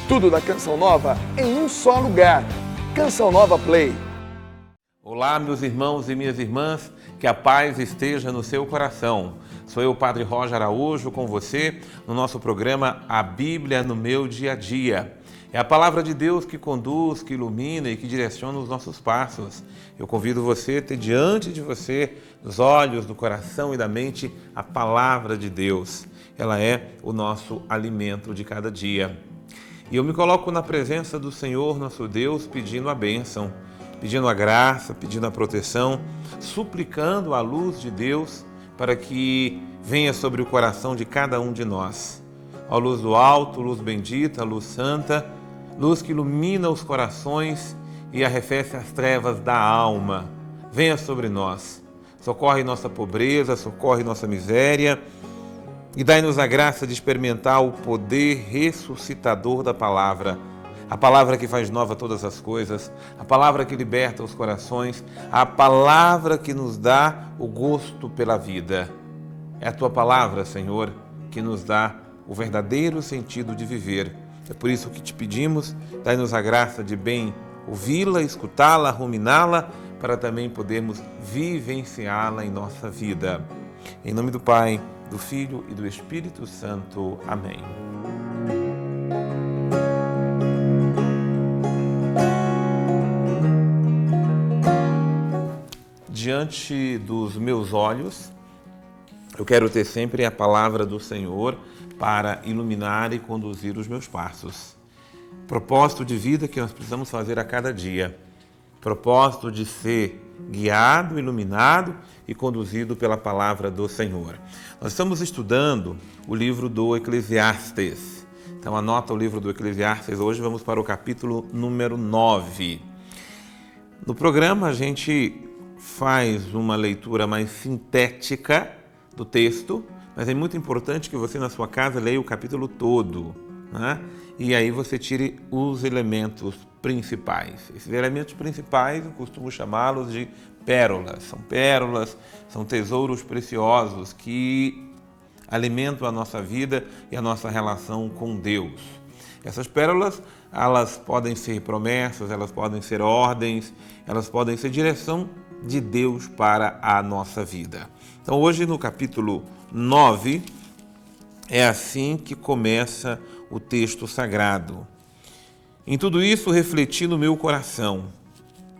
Tudo da Canção Nova em um só lugar. Canção Nova Play. Olá, meus irmãos e minhas irmãs, que a paz esteja no seu coração. Sou eu, Padre Roger Araújo, com você no nosso programa A Bíblia no Meu Dia a Dia. É a palavra de Deus que conduz, que ilumina e que direciona os nossos passos. Eu convido você a ter diante de você, nos olhos, no coração e da mente, a palavra de Deus. Ela é o nosso alimento de cada dia. E eu me coloco na presença do Senhor, nosso Deus, pedindo a bênção, pedindo a graça, pedindo a proteção, suplicando a luz de Deus para que venha sobre o coração de cada um de nós. Ó luz do alto, luz bendita, luz santa, luz que ilumina os corações e arrefece as trevas da alma. Venha sobre nós, socorre nossa pobreza, socorre nossa miséria, e dai-nos a graça de experimentar o poder ressuscitador da palavra, a palavra que faz nova todas as coisas, a palavra que liberta os corações, a palavra que nos dá o gosto pela vida. É a Tua palavra, Senhor, que nos dá o verdadeiro sentido de viver. É por isso que te pedimos, dai-nos a graça de bem ouvi-la, escutá-la, ruminá-la, para também podermos vivenciá-la em nossa vida. Em nome do Pai, do Filho e do Espírito Santo. Amém. Diante dos meus olhos, eu quero ter sempre a palavra do Senhor para iluminar e conduzir os meus passos. Propósito de vida que nós precisamos fazer a cada dia. Propósito de ser guiado, iluminado e conduzido pela palavra do Senhor. Nós estamos estudando o livro do Eclesiastes. Então anota o livro do Eclesiastes. Hoje vamos para o capítulo número 9. No programa a gente faz uma leitura mais sintética do texto, mas é muito importante que você na sua casa leia o capítulo todo, né? E aí você tire os elementos principais. Esses elementos principais eu costumo chamá-los de pérolas, são tesouros preciosos que alimentam a nossa vida e a nossa relação com Deus. Essas pérolas, elas podem ser promessas, elas podem ser ordens, elas podem ser direção de Deus para a nossa vida. Então hoje no capítulo 9, é assim que começa o texto sagrado. Em tudo isso refleti no meu coração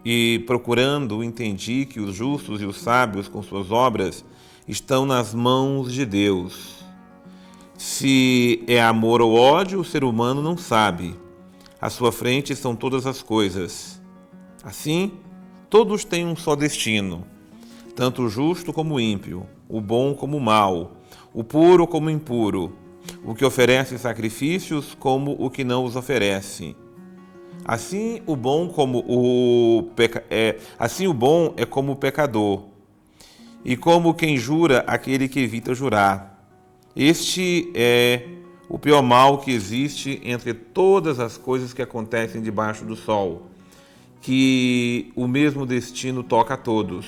e procurando entendi que os justos e os sábios com suas obras estão nas mãos de Deus. Se é amor ou ódio, o ser humano não sabe. À sua frente são todas as coisas. Assim, todos têm um só destino, tanto o justo como o ímpio, o bom como o mau, o puro como o impuro, o que oferece sacrifícios como o que não os oferece. Assim o bom é como o pecador, e como quem jura aquele que evita jurar. Este é o pior mal que existe entre todas as coisas que acontecem debaixo do sol, que o mesmo destino toca a todos.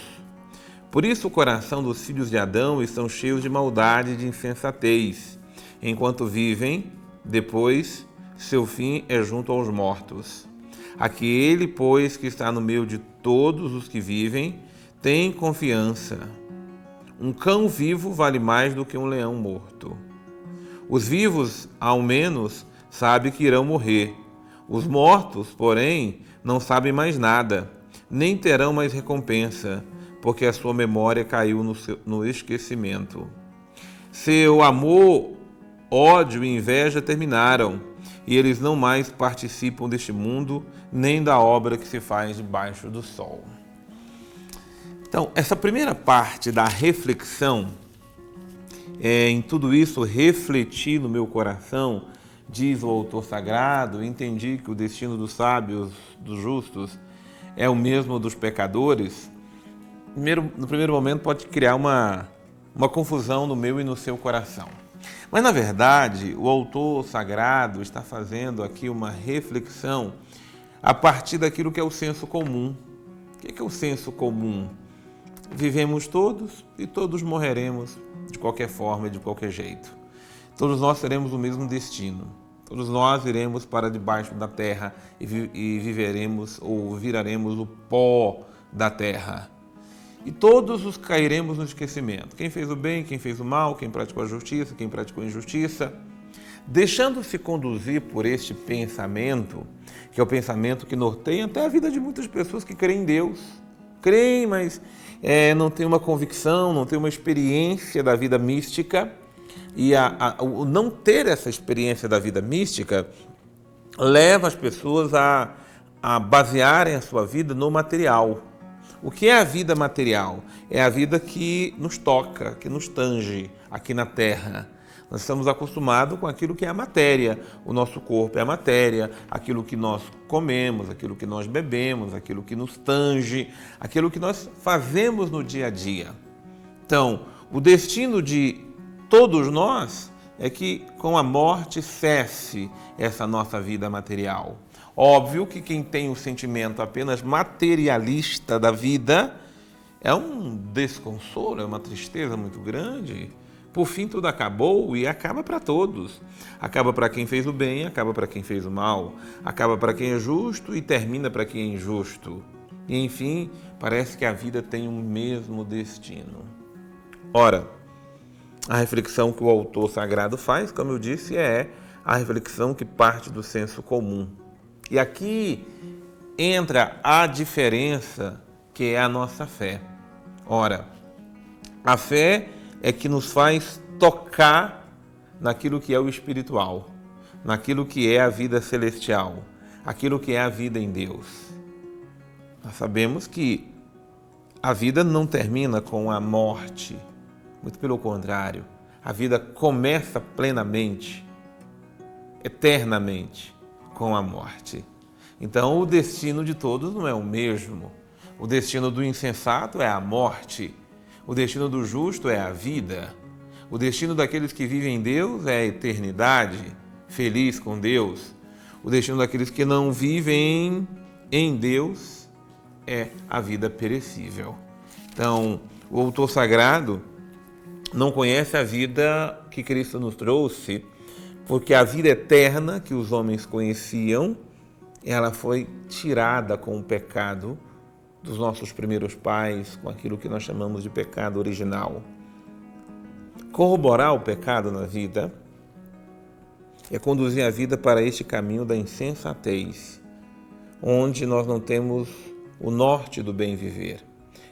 Por isso o coração dos filhos de Adão estão cheios de maldade e de insensatez, enquanto vivem, depois seu fim é junto aos mortos. Aquele, pois, que está no meio de todos os que vivem, tem confiança. Um cão vivo vale mais do que um leão morto. Os vivos, ao menos, sabem que irão morrer. Os mortos, porém, não sabem mais nada, nem terão mais recompensa, porque a sua memória caiu no esquecimento. Seu amor, ódio e inveja terminaram, e eles não mais participam deste mundo, nem da obra que se faz debaixo do sol. Então, essa primeira parte da reflexão, em tudo isso, refleti no meu coração, diz o autor sagrado, entendi que o destino dos sábios, dos justos, é o mesmo dos pecadores. No primeiro momento pode criar uma confusão no meu e no seu coração. Mas, na verdade, o autor sagrado está fazendo aqui uma reflexão a partir daquilo que é o senso comum. O que é o senso comum? Vivemos todos e todos morreremos de qualquer forma e de qualquer jeito. Todos nós teremos o mesmo destino. Todos nós iremos para debaixo da terra e viveremos ou viraremos o pó da terra. E todos os cairemos no esquecimento. Quem fez o bem, quem fez o mal, quem praticou a justiça, quem praticou a injustiça. Deixando-se conduzir por este pensamento, que é o pensamento que norteia até a vida de muitas pessoas que creem em Deus. Creem, mas não tem uma convicção, não tem uma experiência da vida mística. E o não ter essa experiência da vida mística leva as pessoas a basearem a sua vida no material. O que é a vida material? É a vida que nos toca, que nos tange aqui na Terra. Nós estamos acostumados com aquilo que é a matéria. O nosso corpo é a matéria, aquilo que nós comemos, aquilo que nós bebemos, aquilo que nos tange, aquilo que nós fazemos no dia a dia. Então, o destino de todos nós é que com a morte cesse essa nossa vida material. Óbvio que quem tem o sentimento apenas materialista da vida é um desconsolo, é uma tristeza muito grande. Por fim, tudo acabou e acaba para todos. Acaba para quem fez o bem, acaba para quem fez o mal. Acaba para quem é justo e termina para quem é injusto. E, enfim, parece que a vida tem um mesmo destino. Ora, a reflexão que o autor sagrado faz, como eu disse, é a reflexão que parte do senso comum. E aqui entra a diferença que é a nossa fé. Ora, a fé é que nos faz tocar naquilo que é o espiritual, naquilo que é a vida celestial, aquilo que é a vida em Deus. Nós sabemos que a vida não termina com a morte, muito pelo contrário, a vida começa plenamente, eternamente, com a morte. Então, o destino de todos não é o mesmo. O destino do insensato é a morte. O destino do justo é a vida. O destino daqueles que vivem em Deus é a eternidade, feliz com Deus. O destino daqueles que não vivem em Deus é a vida perecível. Então, o autor sagrado não conhece a vida que Cristo nos trouxe, porque a vida eterna que os homens conheciam, ela foi tirada com o pecado dos nossos primeiros pais, com aquilo que nós chamamos de pecado original. Corroborar o pecado na vida é conduzir a vida para este caminho da insensatez, onde nós não temos o norte do bem viver.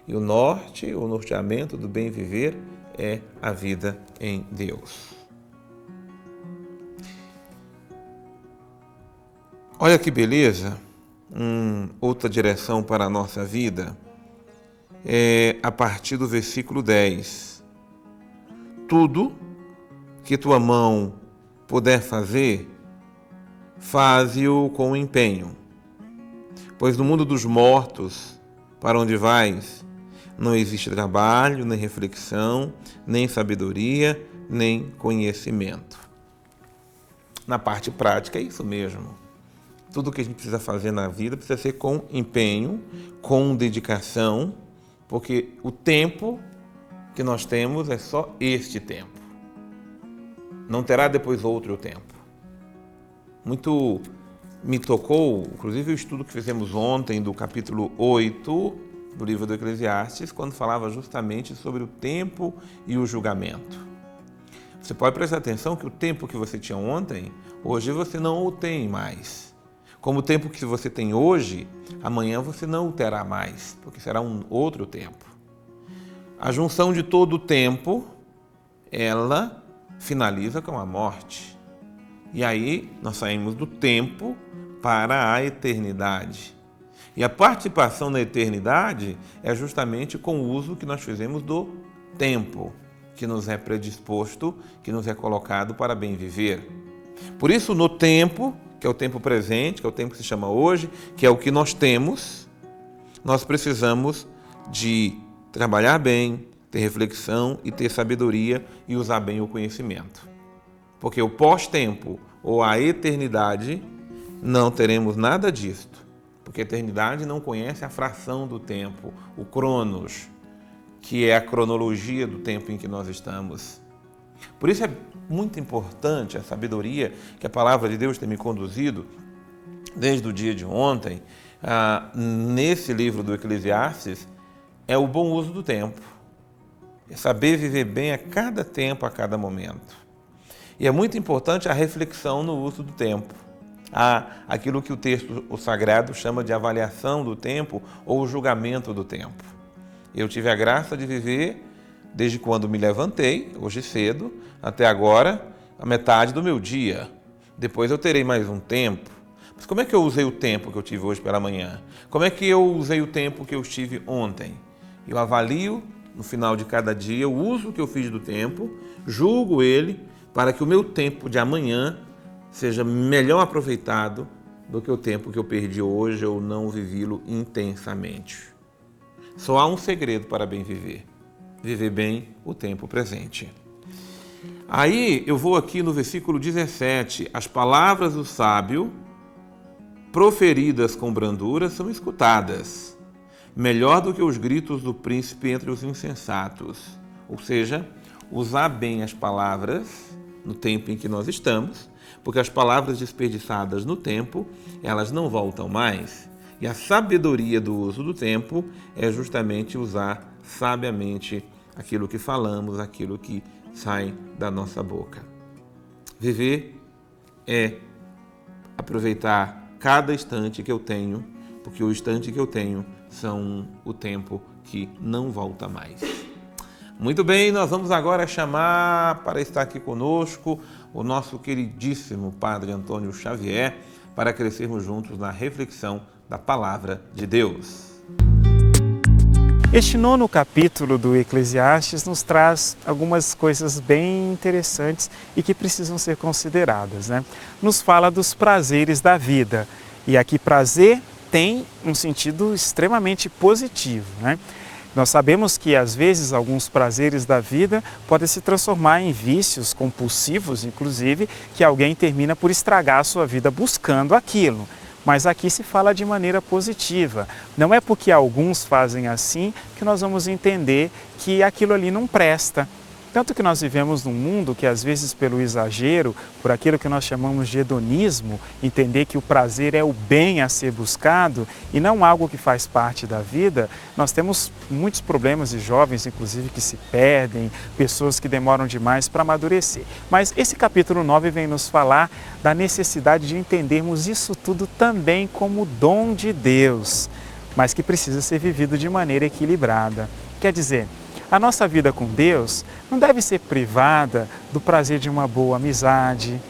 E o norte, o norteamento do bem viver é a vida em Deus. Olha que beleza, outra direção para a nossa vida é a partir do versículo 10. Tudo que tua mão puder fazer, faze-o com empenho, pois no mundo dos mortos, para onde vais, não existe trabalho, nem reflexão, nem sabedoria, nem conhecimento. Na parte prática é isso mesmo. Tudo que a gente precisa fazer na vida precisa ser com empenho, com dedicação, porque o tempo que nós temos é só este tempo. Não terá depois outro tempo. Muito me tocou, inclusive o estudo que fizemos ontem do capítulo 8 do livro do Eclesiastes, quando falava justamente sobre o tempo e o julgamento. Você pode prestar atenção que o tempo que você tinha ontem, hoje você não o tem mais. Como o tempo que você tem hoje, amanhã você não o terá mais, porque será um outro tempo. A junção de todo o tempo, ela finaliza com a morte. E aí nós saímos do tempo para a eternidade. E a participação na eternidade é justamente com o uso que nós fizemos do tempo, que nos é predisposto, que nos é colocado para bem viver. Por isso, no tempo, que é o tempo presente, que é o tempo que se chama hoje, que é o que nós temos, nós precisamos de trabalhar bem, ter reflexão e ter sabedoria e usar bem o conhecimento. Porque o pós-tempo ou a eternidade não teremos nada disto. Porque a eternidade não conhece a fração do tempo, o cronos, que é a cronologia do tempo em que nós estamos. Por isso é muito importante a sabedoria que a palavra de Deus tem me conduzido desde o dia de ontem, nesse livro do Eclesiastes, é o bom uso do tempo. É saber viver bem a cada tempo, a cada momento. E é muito importante a reflexão no uso do tempo. Aquilo que o texto sagrado chama de avaliação do tempo ou julgamento do tempo. Eu tive a graça de viver, desde quando me levantei, hoje cedo, até agora, a metade do meu dia. Depois eu terei mais um tempo. Mas como é que eu usei o tempo que eu tive hoje pela manhã? Como é que eu usei o tempo que eu estive ontem? Eu avalio, no final de cada dia, o uso que eu fiz do tempo, julgo ele, para que o meu tempo de amanhã seja melhor aproveitado do que o tempo que eu perdi hoje ou não vivi-lo intensamente. Só há um segredo para bem viver: viver bem o tempo presente. Aí eu vou aqui no versículo 17. As palavras do sábio, proferidas com brandura, são escutadas, melhor do que os gritos do príncipe entre os insensatos. Ou seja, usar bem as palavras no tempo em que nós estamos, porque as palavras desperdiçadas no tempo, elas não voltam mais. E a sabedoria do uso do tempo é justamente usar sabiamente aquilo que falamos, aquilo que sai da nossa boca. Viver é aproveitar cada instante que eu tenho, porque o instante que eu tenho são o tempo que não volta mais. Muito bem, nós vamos agora chamar para estar aqui conosco o nosso queridíssimo Padre Antônio Xavier, para crescermos juntos na reflexão da Palavra de Deus. Este 9º capítulo do Eclesiastes nos traz algumas coisas bem interessantes e que precisam ser consideradas, né? Nos fala dos prazeres da vida, e aqui prazer tem um sentido extremamente positivo, né? Nós sabemos que, às vezes, alguns prazeres da vida podem se transformar em vícios compulsivos, inclusive, que alguém termina por estragar a sua vida buscando aquilo. Mas aqui se fala de maneira positiva. Não é porque alguns fazem assim que nós vamos entender que aquilo ali não presta. Tanto que nós vivemos num mundo que, às vezes, pelo exagero, por aquilo que nós chamamos de hedonismo, entender que o prazer é o bem a ser buscado e não algo que faz parte da vida, nós temos muitos problemas de jovens, inclusive, que se perdem, pessoas que demoram demais para amadurecer. Mas esse capítulo 9 vem nos falar da necessidade de entendermos isso tudo também como dom de Deus, mas que precisa ser vivido de maneira equilibrada. Quer dizer, a nossa vida com Deus não deve ser privada do prazer de uma boa amizade,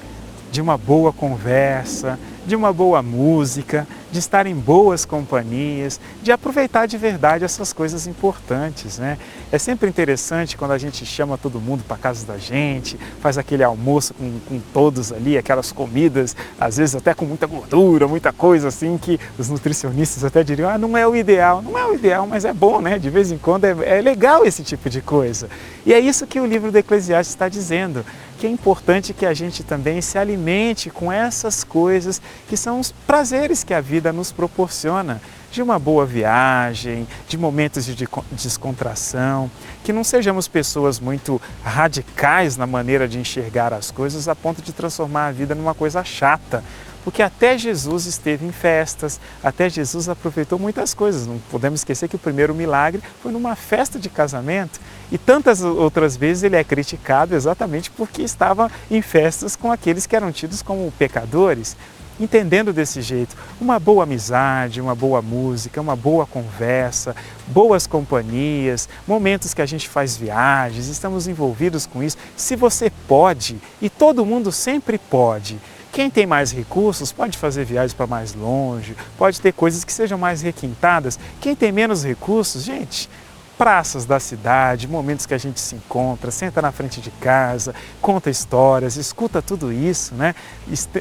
de uma boa conversa, de uma boa música, de estar em boas companhias, de aproveitar de verdade essas coisas importantes, né? É sempre interessante quando a gente chama todo mundo para casa da gente, faz aquele almoço com todos ali, aquelas comidas, às vezes até com muita gordura, muita coisa assim, que os nutricionistas até diriam, não é o ideal. Não é o ideal, mas é bom, né? De vez em quando é legal esse tipo de coisa. E é isso que o livro do Eclesiastes está dizendo, que é importante que a gente também se alimente com essas coisas que são os prazeres que a vida nos proporciona, de uma boa viagem, de momentos de descontração, que não sejamos pessoas muito radicais na maneira de enxergar as coisas a ponto de transformar a vida numa coisa chata, porque até Jesus esteve em festas, até Jesus aproveitou muitas coisas. Não podemos esquecer que o primeiro milagre foi numa festa de casamento e tantas outras vezes ele é criticado exatamente porque estava em festas com aqueles que eram tidos como pecadores. Entendendo desse jeito, uma boa amizade, uma boa música, uma boa conversa, boas companhias, momentos que a gente faz viagens, estamos envolvidos com isso. Se você pode, e todo mundo sempre pode, quem tem mais recursos pode fazer viagens para mais longe, pode ter coisas que sejam mais requintadas. Quem tem menos recursos, gente, praças da cidade, momentos que a gente se encontra, senta na frente de casa, conta histórias, escuta tudo isso, né?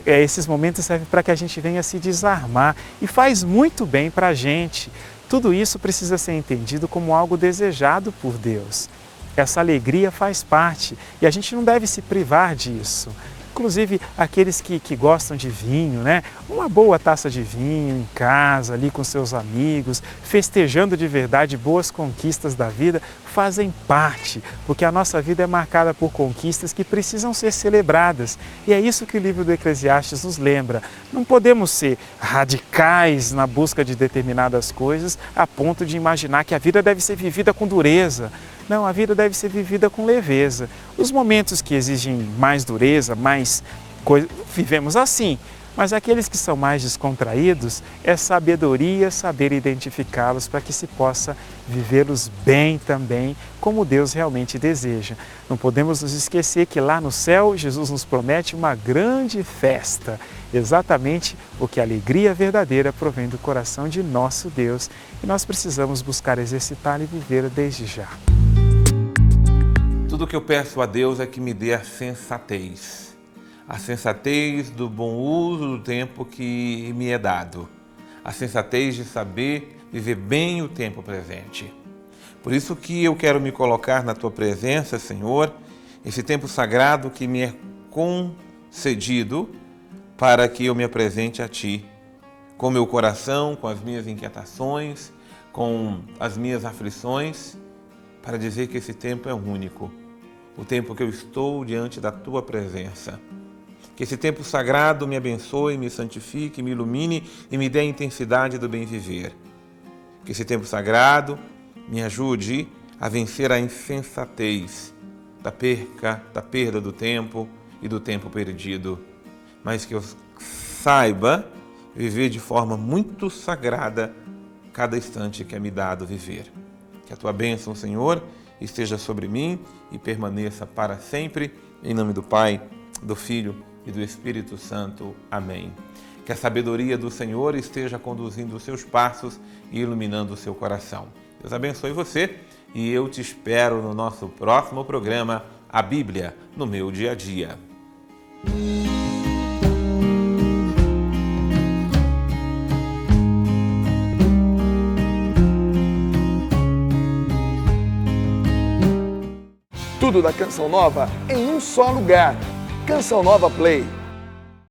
Esses momentos servem para que a gente venha se desarmar e faz muito bem para a gente. Tudo isso precisa ser entendido como algo desejado por Deus. Essa alegria faz parte e a gente não deve se privar disso. inclusive aqueles que gostam de vinho, né? Uma boa taça de vinho em casa, ali com seus amigos, festejando de verdade boas conquistas da vida, fazem parte, porque a nossa vida é marcada por conquistas que precisam ser celebradas. E é isso que o livro do Eclesiastes nos lembra. Não podemos ser radicais na busca de determinadas coisas a ponto de imaginar que a vida deve ser vivida com dureza. Não, a vida deve ser vivida com leveza. Os momentos que exigem mais dureza, mais coisa, vivemos assim. Mas aqueles que são mais descontraídos, é sabedoria saber identificá-los para que se possa vivê-los bem também, como Deus realmente deseja. Não podemos nos esquecer que lá no céu, Jesus nos promete uma grande festa, exatamente o que a alegria verdadeira provém do coração de nosso Deus. E nós precisamos buscar exercitar e viver desde já. Tudo que eu peço a Deus é que me dê a sensatez do bom uso do tempo que me é dado, a sensatez de saber viver bem o tempo presente. Por isso que eu quero me colocar na Tua presença, Senhor, esse tempo sagrado que me é concedido para que eu me apresente a Ti, com meu coração, com as minhas inquietações, com as minhas aflições, para dizer que esse tempo é único, o tempo que eu estou diante da Tua presença. Que esse tempo sagrado me abençoe, me santifique, me ilumine e me dê a intensidade do bem viver. Que esse tempo sagrado me ajude a vencer a insensatez da perda do tempo e do tempo perdido, mas que eu saiba viver de forma muito sagrada cada instante que é me dado viver. Que a Tua bênção, Senhor, esteja sobre mim e permaneça para sempre, em nome do Pai, do Filho e do Espírito Santo. Amém. Que a sabedoria do Senhor esteja conduzindo os seus passos e iluminando o seu coração. Deus abençoe você e eu te espero no nosso próximo programa, A Bíblia no Meu Dia a Dia. Tudo da Canção Nova em um só lugar. Canção Nova Play.